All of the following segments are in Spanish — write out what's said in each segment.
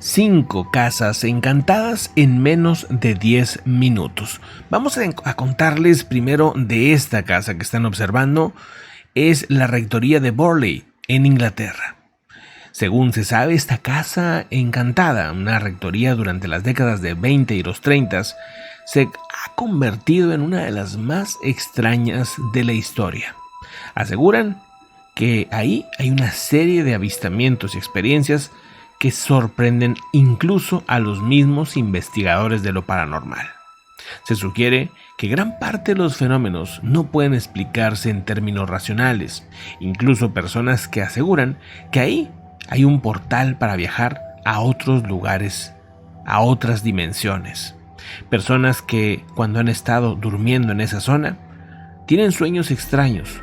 5 casas encantadas en menos de 10 minutos. Vamos a contarles primero de esta casa que están observando. Es la Rectoría de Burley, en Inglaterra. Según se sabe, esta casa encantada, una rectoría durante las décadas de 20 y los 30, se ha convertido en una de las más extrañas de la historia. Aseguran que ahí hay una serie de avistamientos y experiencias que sorprenden incluso a los mismos investigadores de lo paranormal. Se sugiere que gran parte de los fenómenos no pueden explicarse en términos racionales, incluso personas que aseguran que ahí hay un portal para viajar a otros lugares, a otras dimensiones. Personas que, cuando han estado durmiendo en esa zona, tienen sueños extraños,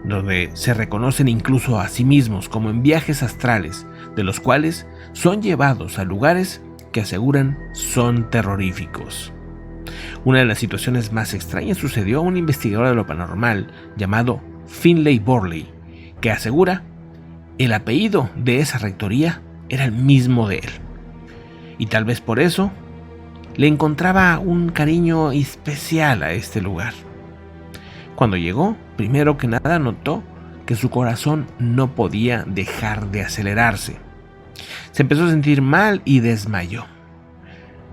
donde se reconocen incluso a sí mismos como en viajes astrales, de los cuales son llevados a lugares que aseguran son terroríficos. Una de las situaciones más extrañas sucedió a un investigador de lo paranormal llamado Finlay Burley, que asegura el apellido de esa rectoría era el mismo de él. Y tal vez por eso le encontraba un cariño especial a este lugar. Cuando llegó, primero que nada notó que su corazón no podía dejar de acelerarse. Se empezó a sentir mal y desmayó.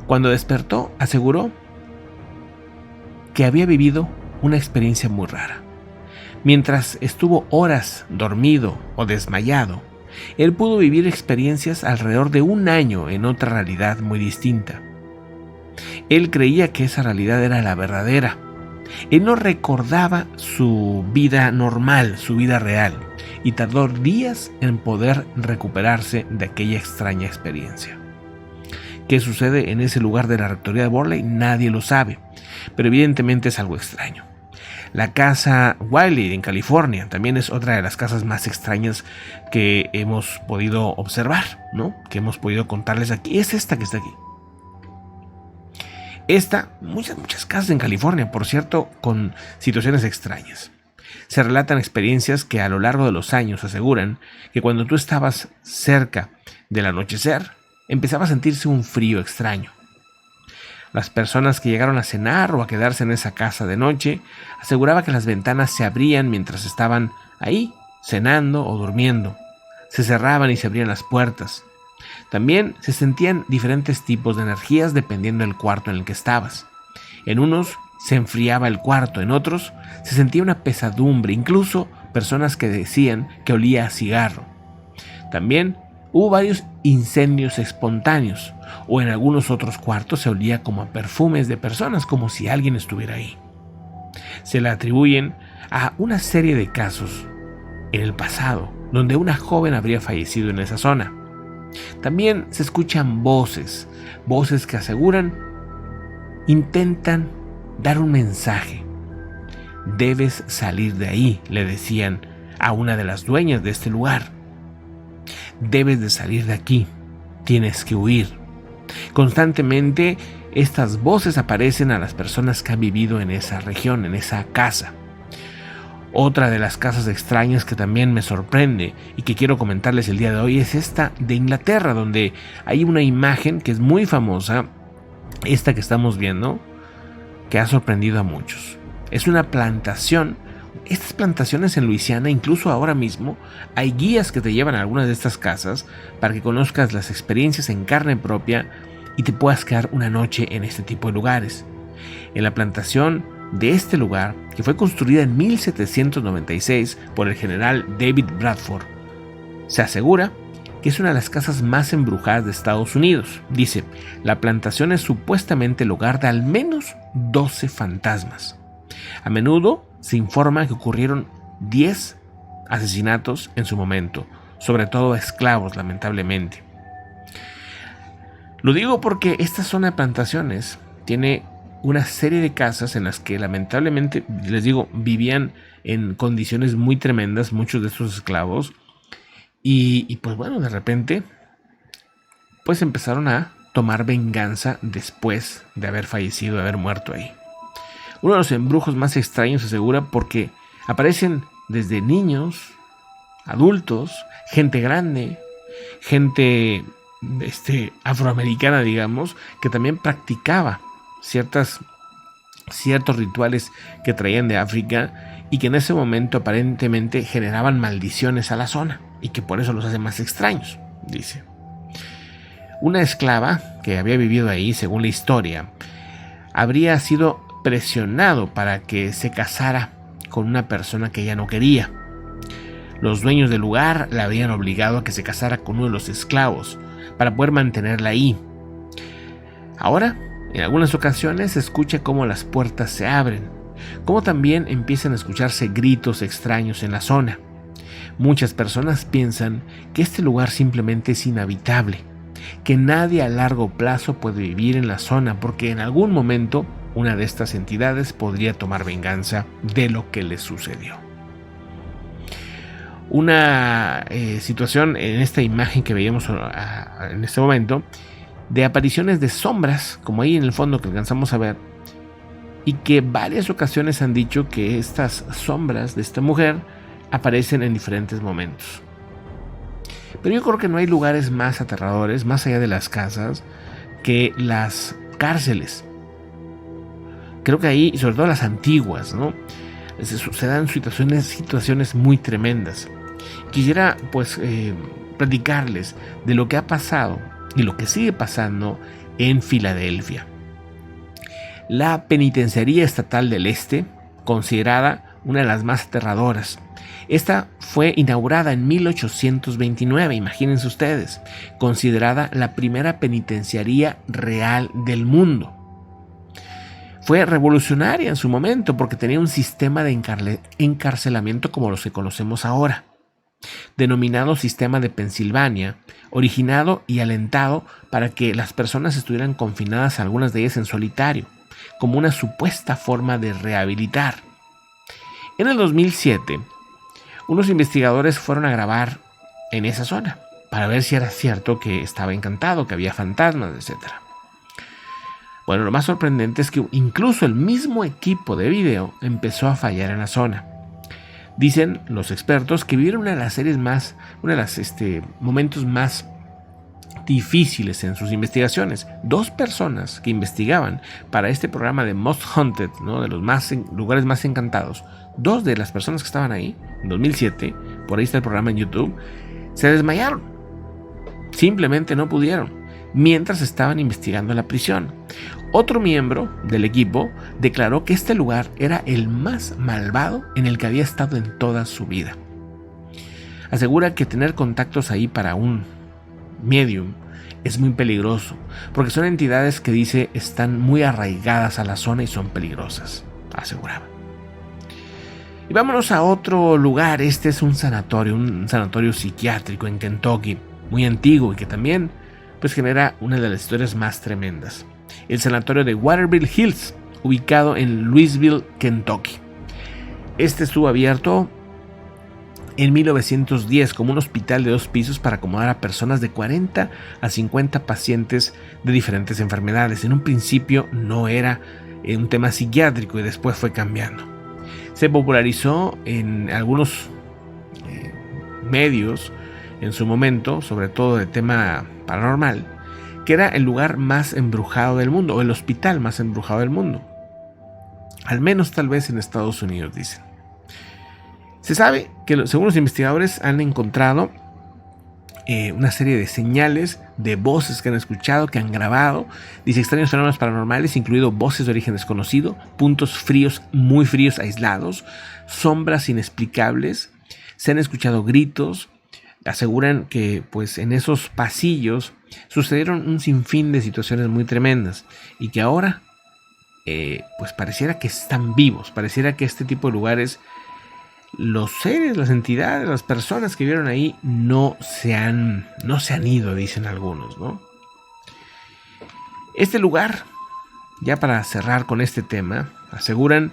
Cuando despertó, aseguró que había vivido una experiencia muy rara. Mientras estuvo horas dormido o desmayado, él pudo vivir experiencias alrededor de un año en otra realidad muy distinta. Él creía que esa realidad era la verdadera. Él no recordaba su vida normal, su vida real, y tardó días en poder recuperarse de aquella extraña experiencia. ¿Qué sucede en ese lugar de la rectoría de Burley? Nadie lo sabe, pero evidentemente es algo extraño. La casa Wiley en California también es otra de las casas más extrañas que hemos podido observar, ¿no? Que hemos podido contarles aquí. Es esta que está aquí. Muchas casas en California, por cierto, con situaciones extrañas. Se relatan experiencias que a lo largo de los años aseguran que cuando tú estabas cerca del anochecer, empezaba a sentirse un frío extraño. Las personas que llegaron a cenar o a quedarse en esa casa de noche aseguraban que las ventanas se abrían mientras estaban ahí, cenando o durmiendo. Se cerraban y se abrían las puertas. También se sentían diferentes tipos de energías dependiendo del cuarto en el que estabas. En unos se enfriaba el cuarto, en otros se sentía una pesadumbre, incluso personas que decían que olía a cigarro. También hubo varios incendios espontáneos, o en algunos otros cuartos se olía como a perfumes de personas, como si alguien estuviera ahí. Se le atribuyen a una serie de casos en el pasado, donde una joven habría fallecido en esa zona. También se escuchan voces que aseguran, intentan dar un mensaje. Debes salir de ahí, le decían a una de las dueñas de este lugar. Debes de salir de aquí, tienes que huir. Constantemente estas voces aparecen a las personas que han vivido en esa región, en esa casa. Otra de las casas extrañas que también me sorprende y que quiero comentarles el día de hoy es esta de Inglaterra, donde hay una imagen que es muy famosa, esta que estamos viendo, que ha sorprendido a muchos. Es una plantación. Estas plantaciones en Luisiana, incluso ahora mismo, hay guías que te llevan a algunas de estas casas para que conozcas las experiencias en carne propia y te puedas quedar una noche en este tipo de lugares. En la plantación de este lugar, que fue construida en 1796 por el general David Bradford, se asegura que es una de las casas más embrujadas de Estados Unidos. Dice, la plantación es supuestamente el hogar de al menos 12 fantasmas. A menudo se informa que ocurrieron 10 asesinatos en su momento, sobre todo a esclavos, lamentablemente. Lo digo porque esta zona de plantaciones tiene una serie de casas en las que lamentablemente, les digo, vivían en condiciones muy tremendas muchos de estos esclavos y pues bueno, de repente pues empezaron a tomar venganza después de haber fallecido, de haber muerto ahí. Uno de los embrujos más extraños se asegura porque aparecen desde niños, adultos, gente grande, gente afroamericana, digamos, que también practicaba ciertos rituales que traían de África y que en ese momento aparentemente generaban maldiciones a la zona y que por eso los hace más extraños, dice. Una esclava que había vivido ahí, según la historia, habría sido presionado para que se casara con una persona que ella no quería. Los dueños del lugar la habían obligado a que se casara con uno de los esclavos para poder mantenerla ahí. Ahora, en algunas ocasiones se escucha cómo las puertas se abren, como también empiezan a escucharse gritos extraños en la zona. Muchas personas piensan que este lugar simplemente es inhabitable, que nadie a largo plazo puede vivir en la zona porque en algún momento una de estas entidades podría tomar venganza de lo que les sucedió. Una situación en esta imagen que veíamos en este momento de apariciones de sombras, como ahí en el fondo que alcanzamos a ver, y que varias ocasiones han dicho que estas sombras de esta mujer aparecen en diferentes momentos. Pero yo creo que no hay lugares más aterradores, más allá de las casas, que las cárceles. Creo que ahí, sobre todo las antiguas, ¿no?, se dan situaciones muy tremendas. Quisiera pues platicarles de lo que ha pasado y lo que sigue pasando en Filadelfia. La Penitenciaría Estatal del Este, considerada una de las más aterradoras. Esta fue inaugurada en 1829, imagínense ustedes, considerada la primera penitenciaría real del mundo. Fue revolucionaria en su momento porque tenía un sistema de encarcelamiento como los que conocemos ahora, denominado Sistema de Pensilvania, originado y alentado para que las personas estuvieran confinadas, algunas de ellas en solitario, como una supuesta forma de rehabilitar. En el 2007, unos investigadores fueron a grabar en esa zona para ver si era cierto que estaba encantado, que había fantasmas, etc. Bueno, lo más sorprendente es que incluso el mismo equipo de video empezó a fallar en la zona. Dicen los expertos que vivieron una de las momentos más difíciles en sus investigaciones. 2 personas que investigaban para este programa de Most Haunted, ¿no?, de los lugares más encantados. 2 de las personas que estaban ahí en 2007, por ahí está el programa en YouTube, se desmayaron. Simplemente no pudieron mientras estaban investigando la prisión. Otro miembro del equipo declaró que este lugar era el más malvado en el que había estado en toda su vida. Asegura que tener contactos ahí para un medium es muy peligroso, porque son entidades que dice están muy arraigadas a la zona y son peligrosas, aseguraba. Y vámonos a otro lugar. Este es un sanatorio psiquiátrico en Kentucky, muy antiguo y que también pues genera una de las historias más tremendas. El sanatorio de Waterville Hills, ubicado en Louisville, Kentucky. Este estuvo abierto en 1910 como un hospital de 2 pisos para acomodar a personas de 40 a 50 pacientes de diferentes enfermedades. En un principio no era un tema psiquiátrico y después fue cambiando. Se popularizó en algunos medios en su momento, sobre todo de tema paranormal, que era el lugar más embrujado del mundo, o el hospital más embrujado del mundo. Al menos tal vez en Estados Unidos, dicen. Se sabe que, según los investigadores, han encontrado una serie de señales de voces que han escuchado, que han grabado. Dice extraños fenómenos paranormales, incluido voces de origen desconocido, puntos fríos, muy fríos, aislados, sombras inexplicables. Se han escuchado gritos. Aseguran que pues en esos pasillos sucedieron un sinfín de situaciones muy tremendas y que ahora pues pareciera que están vivos, pareciera que este tipo de lugares, los seres, las entidades, las personas que vivieron ahí no se han ido, dicen algunos, ¿no? Este lugar, ya para cerrar con este tema, aseguran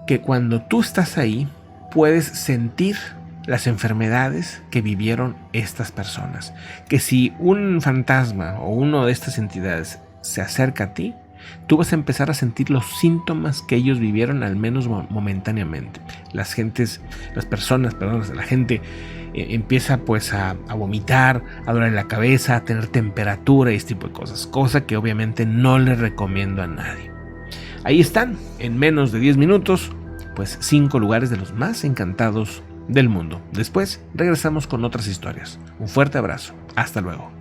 que cuando tú estás ahí puedes sentir las enfermedades que vivieron estas personas. Que si un fantasma o una de estas entidades se acerca a ti, tú vas a empezar a sentir los síntomas que ellos vivieron, al menos momentáneamente. La gente empieza pues a vomitar, a doler la cabeza, a tener temperatura y este tipo de cosas, cosa que obviamente no le recomiendo a nadie. Ahí están, en menos de 10 minutos, pues 5 lugares de los más encantados del mundo. Después regresamos con otras historias. Un fuerte abrazo, hasta luego.